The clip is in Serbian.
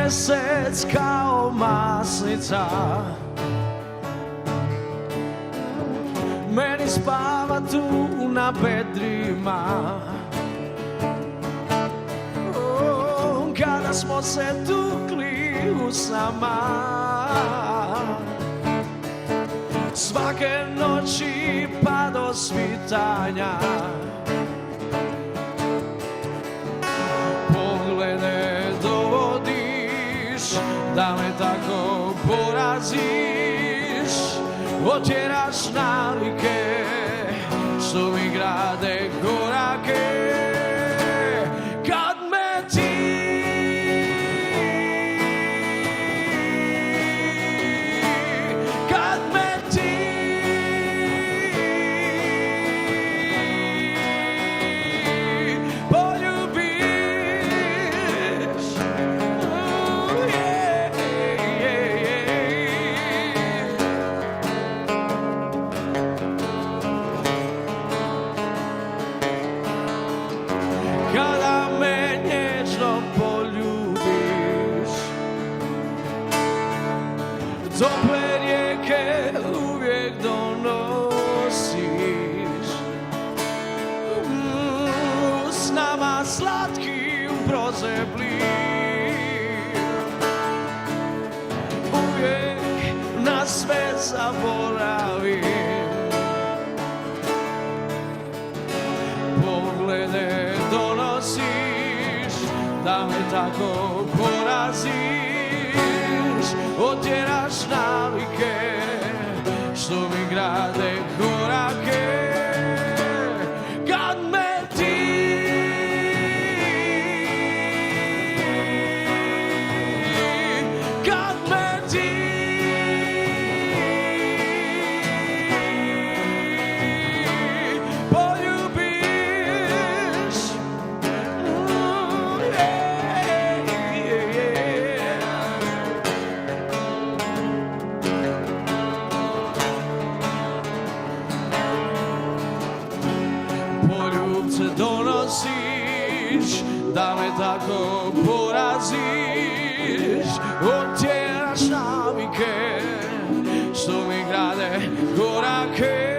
mjesec kao masnica, meni spava tu na bedrima. Kada smo se tukli u sama, svake noći pa do svitanja, poglede dovodiš da me tako poraziš, otjeraš navike što mi grade korake. Kad me ti kada me nježno poljubiš, tople rijeke uvijek donosiš, s nama slatkim prozeblim, uvijek na sve zaboravim, poglede donosiš da me tako poraziš, otjeraš navike što mi grade korake. Kad me ti poljubce donosiš da me tako poraziš, otjeraš navike što mi grade korake.